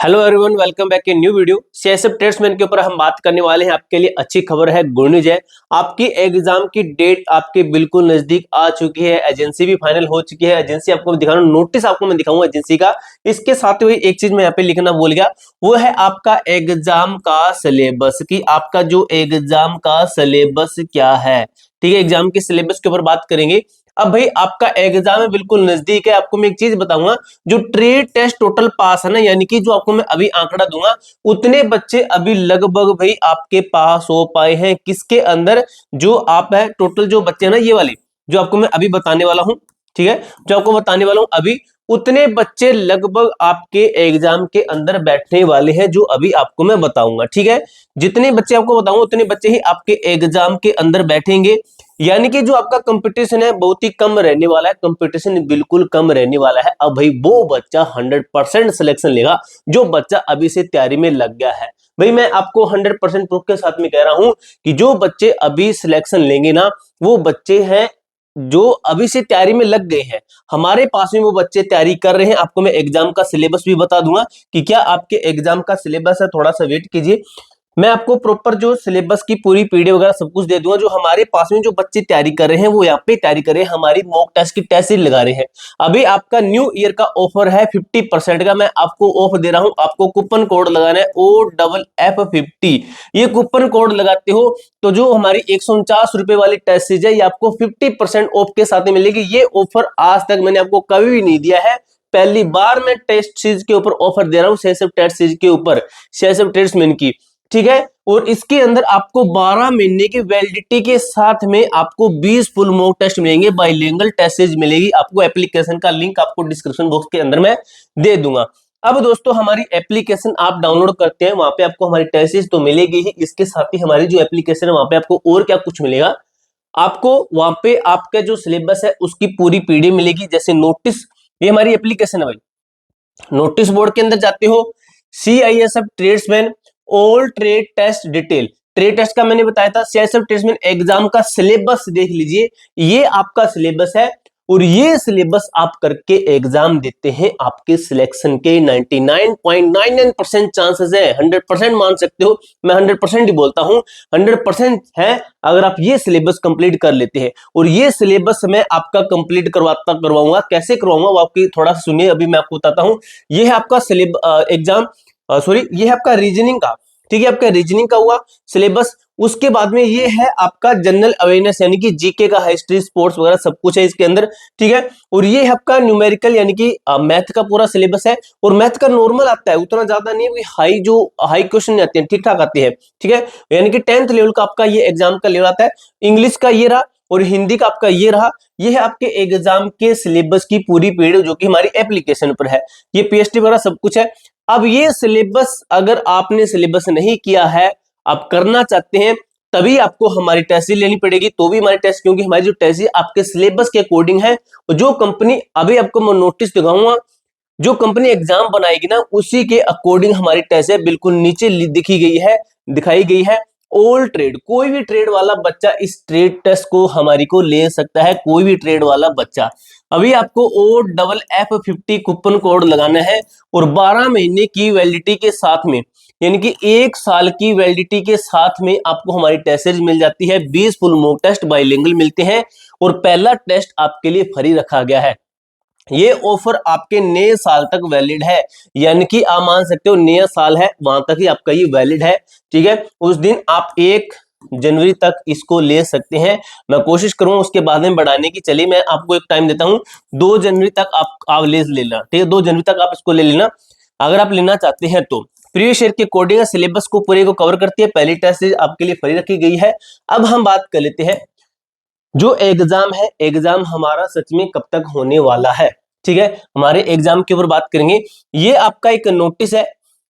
Hello everyone, welcome back in new video. CSF tradesman के ऊपर हम बात करने वाले हैं। आपके लिए अच्छी खबर है, गुड न्यूज है। आपकी एग्जाम की डेट आपके बिल्कुल नजदीक आ चुकी है। एजेंसी भी फाइनल हो चुकी है। एजेंसी आपको दिखा रहा हूं, नोटिस आपको मैं दिखाऊंगा एजेंसी का। इसके साथ ही एक चीज मैं यहाँ पे लिखना भूल गया, वो है आपका एग्जाम का सिलेबस की आपका जो एग्जाम का सिलेबस क्या है। ठीक है, एग्जाम के सिलेबस के ऊपर बात करेंगे। अब भाई आपका एग्जाम है, बिल्कुल नजदीक है। आपको मैं एक चीज बताऊंगा, जो ट्रेड टेस्ट टोटल पास है ना, यानी कि जो आपको मैं अभी आंकड़ा दूंगा, उतने बच्चे अभी लगभग भाई आपके पास हो पाए हैं। किसके अंदर? जो आप है टोटल जो बच्चे हैं ना, ये वाले जो आपको मैं अभी बताने वाला हूं। ठीक है, जो आपको बताने वाला हूं अभी, उतने बच्चे लगभग आपके एग्जाम के अंदर बैठने वाले हैं, जो अभी आपको मैं बताऊंगा। ठीक है, जितने बच्चे आपको बताऊंगा उतने बच्चे ही आपके एग्जाम के अंदर बैठेंगे। यानी कि जो आपका कंपटीशन है बहुत ही कम रहने वाला है। कंपटीशन बिल्कुल कम रहने वाला है। अब भाई वो बच्चा 100% सिलेक्शन लेगा जो बच्चा अभी से तैयारी में लग गया है। भाई मैं आपको 100% प्रूफ के साथ में कह रहा हूं कि जो बच्चे अभी सिलेक्शन लेंगे ना, वो बच्चे हैं जो अभी से तैयारी में लग गए हैं। हमारे पास में वो बच्चे तैयारी कर रहे हैं। आपको मैं एग्जाम का सिलेबस भी बता दूंगा कि क्या आपके एग्जाम का सिलेबस है। थोड़ा सा वेट कीजिए, मैं आपको प्रॉपर जो सिलेबस की पूरी पीडीएफ वगैरह सब कुछ दे दूंगा। जो हमारे पास में जो बच्चे तैयारी कर रहे हैं वो यहाँ पे तैयारी कर रहे हैं, हमारी मॉक टेस्ट की टेस्ट सीरीज लगा रहे हैं। अभी आपका न्यू ईयर का ऑफर है 50% का, मैं आपको ऑफ दे रहा हूं। आपको कूपन कोड लगाना है OFF50। ये कूपन कोड लगाते हो तो जो हमारी 149 रुपए वाली टेस्ट सीरीज है, ये आपको 50% ऑफ के साथ में मिलेगी। ये ऑफर आज तक मैंने आपको कभी भी नहीं दिया है, पहली बार मैं टेस्ट सीरीज के ऊपर ऑफर दे रहा हूँ। सीएसएफ टेस्ट सीरीज के ऊपर, सीएसएफ ट्रेड्समैन की। ठीक है, और इसके अंदर आपको 12 महीने की वैलिडिटी के साथ में आपको 20 फुल मॉक टेस्ट मिलेंगे, बाइलिंगुअल टेस्ट सीरीज मिलेगी आपको। एप्लीकेशन का लिंक आपको डिस्क्रिप्शन बॉक्स के अंदर मैं दे दूंगा। अब दोस्तों, हमारी एप्लीकेशन आप डाउनलोड करते हैं, वहां पे आपको हमारी टेस्ट सीरीज तो मिलेगी ही, इसके साथ ही हमारी जो एप्लीकेशन है वहां पे आपको और क्या कुछ मिलेगा। आपको वहां पे आपका जो सिलेबस है उसकी पूरी पीडीएफ मिलेगी। जैसे नोटिस, ये हमारी एप्लीकेशन है भाई। नोटिस बोर्ड के अंदर जाते हो, CISF tradesman all trade test detail. Trade test का मैंने बताया था। CISF ट्रेड्समैन एग्जाम का सिलेबस देख लीजिए, ये आपका सिलेबस है। और ये सिलेबस आप करके एग्जाम देते हैं, आपके सिलेक्शन के 99.99% चांसेस है। 100% मान सकते हो, मैं 100% ही बोलता हूं, 100% है अगर आप ये सिलेबस कंप्लीट कर लेते हैं। और ये सिलेबस मैं आपका कंप्लीट करवाऊंगा। कैसे करवाऊंगा वो आपकी थोड़ा सा सुनिए, अभी मैं आपको बताता हूं। ये है आपका एग्जाम, सॉरी, ये है आपका रीजनिंग का। ठीक है, आपका रीजनिंग का हुआ सिलेबस। उसके बाद में ये है आपका जनरल अवेयरनेस, यानी कि जीके का, हिस्ट्री, स्पोर्ट्स वगैरह सब कुछ है इसके अंदर। ठीक है, और ये है आपका न्यूमेरिकल, यानी कि मैथ का पूरा सिलेबस है। और मैथ का नॉर्मल आता है, उतना ज्यादा नहीं है, हाई क्वेश्चन आते हैं, ठीक ठाक आते हैं। ठीक है, यानी कि 10th लेवल का आपका ये एग्जाम का लेवल आता है। इंग्लिश का ये रहा और हिंदी का आपका ये रहा। ये है आपके एग्जाम के सिलेबस की पूरी पीडीएफ जो कि हमारी एप्लीकेशन पर है। ये पीएचडी वगैरह सब कुछ है। अब ये सिलेबस अगर आपने सिलेबस नहीं किया है, आप करना चाहते हैं, तभी आपको हमारी टेस्ट लेनी पड़ेगी। तो भी हमारी टेस्ट, क्योंकि हमारी जो टेस्ट आपके सिलेबस के अकॉर्डिंग है। जो कंपनी, अभी आपको मैं नोटिस दिखाऊंगा, जो कंपनी एग्जाम बनाएगी ना उसी के अकॉर्डिंग हमारी टेस्ट है। बिल्कुल नीचे दिखाई गई है ऑल ट्रेड। कोई भी ट्रेड वाला बच्चा इस ट्रेड टेस्ट को हमारी को ले सकता है, कोई भी ट्रेड वाला बच्चा। अभी आपको OFF50 कूपन कोड लगाना है और 12 महीने की वैलिडिटी के साथ में, यानी कि 1 साल की वैलिडिटी के साथ में आपको हमारी टेस्ट सीरीज मिल जाती है। 20 फुल मॉक टेस्ट बाइलिंगुअल मिलते हैं और पहला टेस्ट आपके लिए फ्री रखा गया है। ये ऑफर आपके नए साल तक वैलिड है, यानी कि आप मान सकते हो नया साल है वहां तक ही आपका ये वैलिड है। ठीक है, उस दिन आप 1 जनवरी तक इसको ले सकते हैं। मैं कोशिश करूंगा उसके बाद में बढ़ाने की। चलिए मैं आपको एक टाइम देता हूं, 2 जनवरी तक आप ले लेना। ठीक है, 2 जनवरी तक आप इसको ले लेना अगर आप लेना चाहते हैं तो। प्रीवियस ईयर के अकॉर्डिंग सिलेबस को पूरे को कवर करती है। पहली टेस्ट सीरीज आपके लिए फ्री रखी गई है। अब हम बात कर लेते हैं जो एग्जाम है, एग्जाम हमारा सच में कब तक होने वाला है। ठीक है, हमारे एग्जाम के ऊपर बात करेंगे। ये आपका एक नोटिस है,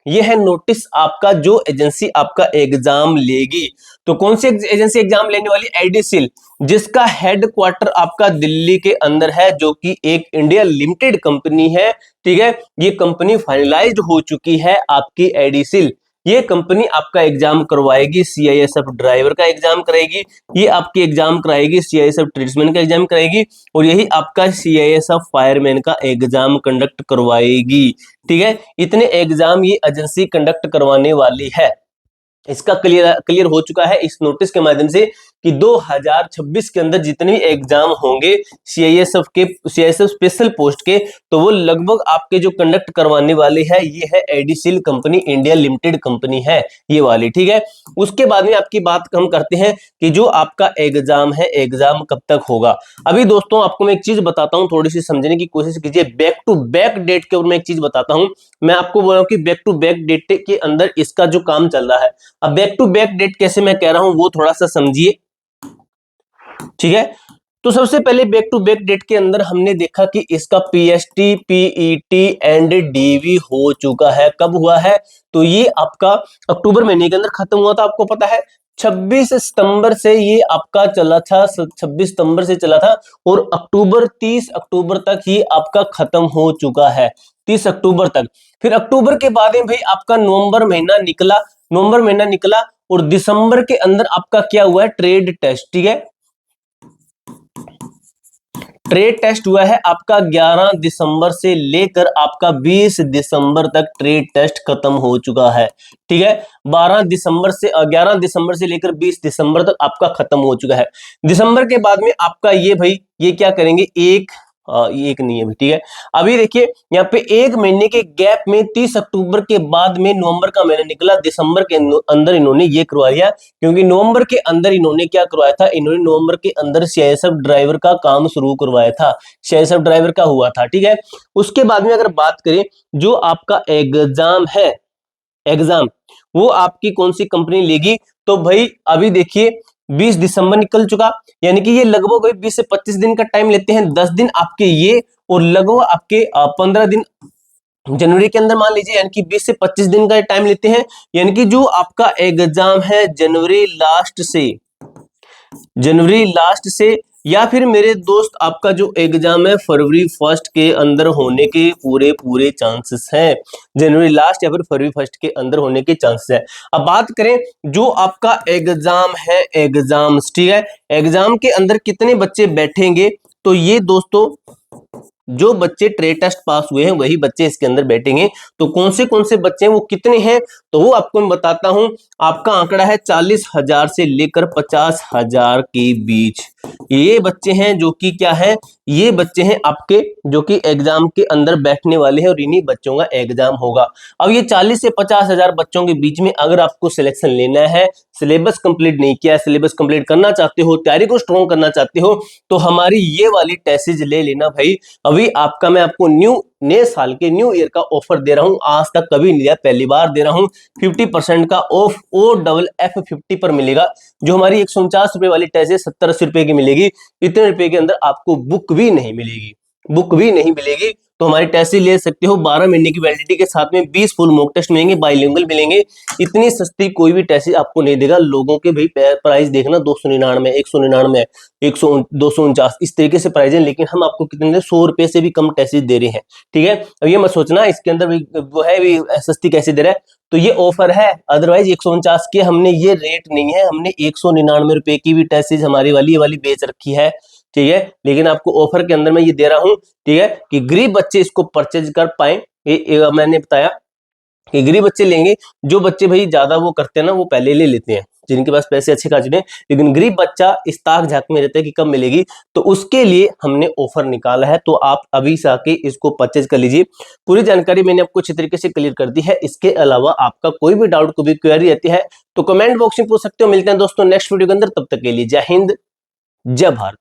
ये है नोटिस आपका, जो एजेंसी आपका एग्जाम लेगी। तो कौन सी एजेंसी एग्जाम लेने वाली? एडीसील, जिसका हेडक्वार्टर आपका दिल्ली के अंदर है, जो कि एक इंडिया लिमिटेड कंपनी है। ठीक है, ये कंपनी फाइनलाइज्ड हो चुकी है आपकी एडीसील। ये कंपनी आपका एग्जाम करवाएगी, CISF ड्राइवर का एग्जाम कराएगी, ये आपके एग्जाम कराएगी, CISF ट्रेड्समैन का एग्जाम कराएगी, और यही आपका CISF फायरमैन का एग्जाम कंडक्ट करवाएगी। ठीक है, इतने एग्जाम ये एजेंसी कंडक्ट करवाने वाली है। इसका क्लियर हो चुका है इस नोटिस के माध्यम से कि 2026 के अंदर जितने भी एग्जाम होंगे CISF स्पेशल पोस्ट के, तो वो लगभग आपके जो कंडक्ट करवाने वाली है ये है एडिसिल कंपनी इंडिया लिमिटेड कंपनी है ये वाली। ठीक है, उसके बाद में आपकी बात हम करते हैं कि जो आपका एग्जाम है, एग्जाम कब तक होगा। अभी दोस्तों आपको मैं एक चीज बताता हूं, थोड़ी सी समझने की कोशिश कीजिए। बैक टू बैक डेट के ऊपर मैं एक चीज बताता हूं। मैं आपको बोल रहा हूं कि बैक टू बैक डेट के अंदर इसका जो काम चल रहा है, अब बैक टू बैक डेट कैसे मैं कह रहा हूं वो थोड़ा सा समझिए। ठीक है, तो सबसे पहले बैक टू बैक डेट के अंदर हमने देखा कि इसका PST, PET एंड DV हो चुका है। कब हुआ है? तो ये आपका अक्टूबर महीने के अंदर खत्म हुआ था, आपको पता है 26 सितंबर से ये आपका चला था, 26 सितंबर से चला था, और 30 अक्टूबर तक ही आपका खत्म हो चुका है, 30 अक्टूबर तक। फिर अक्टूबर के बाद में भाई आपका नवंबर महीना निकला, और दिसंबर के अंदर आपका क्या हुआ है? Trade test. ठीक है, ट्रेड टेस्ट हुआ है आपका 11 दिसंबर से लेकर आपका 20 दिसंबर तक ट्रेड टेस्ट खत्म हो चुका है। ठीक है, 11 दिसंबर से लेकर 20 दिसंबर तक आपका खत्म हो चुका है। दिसंबर के बाद में आपका ये भाई ये क्या करेंगे, एक नहीं है भी। ठीक है, अभी देखिए यहाँ पे एक महीने के गैप में 30 अक्टूबर के बाद में नवंबर का महीना निकला, दिसंबर के अंदर इन्होंने ये करवाया, क्योंकि नवंबर के अंदर इन्होंने क्या करवाया था, इन्होंने नवंबर के अंदर CISF ड्राइवर का काम शुरू करवाया था, CISF ड्राइवर का हुआ था। ठीक है, उसके बाद में अगर बात करें जो आपका एग्जाम है, वो आपकी कौन सी कंपनी लेगी, तो भाई अभी देखिए 20 दिसंबर निकल चुका, यानी कि ये लगभग 20 से 25 दिन का टाइम लेते हैं, 10 दिन आपके ये, और लगभग आपके 15 दिन जनवरी के अंदर मान लीजिए, यानी कि 20 से 25 दिन का टाइम लेते हैं। यानी कि जो आपका एग्जाम है जनवरी लास्ट से या फिर मेरे दोस्त आपका जो एग्जाम है फरवरी फर्स्ट के अंदर होने के पूरे चांसेस हैं, जनवरी लास्ट या फिर फरवरी फर्स्ट के अंदर होने के चांसेस है। अब बात करें जो आपका एग्जाम है, एग्जाम्स, ठीक है, एग्जाम के अंदर कितने बच्चे बैठेंगे, तो ये दोस्तों जो बच्चे ट्रेड टेस्ट पास हुए हैं वही बच्चे इसके अंदर बैठेंगे। तो कौन से बच्चे हैं, वो कितने हैं, तो वो आपको मैं बताता हूं। आपका आंकड़ा है 40,000 से लेकर 50,000 के बीच ये बच्चे हैं, जो कि क्या है, ये बच्चे हैं आपके जो कि एग्जाम के अंदर बैठने वाले हैं, और इन्हीं बच्चों का एग्जाम होगा। अब ये 40 से 50,000 बच्चों के बीच में अगर आपको सिलेक्शन लेना है, सिलेबस कंप्लीट नहीं किया, सिलेबस कंप्लीट करना चाहते हो, तैयारी को स्ट्रॉन्ग करना चाहते हो, तो हमारी ये वाली टेस्टेज ले लेना भाई। अभी आपका मैं आपको नए साल के न्यू ईयर का ऑफर दे रहा हूं, आज तक कभी नहीं दिया, पहली बार दे रहा हूं। 50% का ऑफ OFF50 पर मिलेगा। जो हमारी 149 रुपए वाली टेस्ट है 70-80 रुपए की मिलेगी, इतने रुपए के अंदर आपको बुक भी नहीं मिलेगी। तो हमारी टेस्ट ले सकते हो, 12 महीने की वैलिडिटी के साथ में 20 फुल मॉक टेस्ट मिलेंगे, बाइलिंगुअल मिलेंगे। इतनी सस्ती कोई भी टेस्ट आपको नहीं देगा। लोगों के भाई प्राइस देखना 299, 199, 249 इस तरीके से प्राइस है, लेकिन हम आपको कितने 100 रुपए से भी कम टेस्ट दे रहे हैं। ठीक है, अब ये मत सोचना इसके अंदर वो है भी सस्ती कैसे दे रहा है, तो ये ऑफर है। अदरवाइज 149 के हमने ये रेट नहीं है, हमने 199 रुपए की भी टेस्ट हमारी वाली बेच रखी है। ठीक है, लेकिन आपको ऑफर के अंदर मैं ये दे रहा हूं, ठीक है, कि गरीब बच्चे इसको परचेज कर पाए। मैंने बताया कि गरीब बच्चे लेंगे, जो बच्चे भाई ज्यादा वो करते हैं ना वो पहले ले लेते हैं, जिनके पास पैसे अच्छे खासे हैं, लेकिन गरीब बच्चा इस ताक झाक में रहता है कि कब मिलेगी, तो उसके लिए हमने ऑफर निकाला है। तो आप अभी से आके इसको परचेज कर लीजिए। पूरी जानकारी मैंने आपको अच्छी तरीके से क्लियर कर दी है। इसके अलावा आपका कोई भी डाउट, कोई भी क्वेरी आती है तो कमेंट बॉक्स में पूछ सकते हो। मिलते हैं दोस्तों नेक्स्ट वीडियो के अंदर, तब तक के लिए जय हिंद, जय भारत।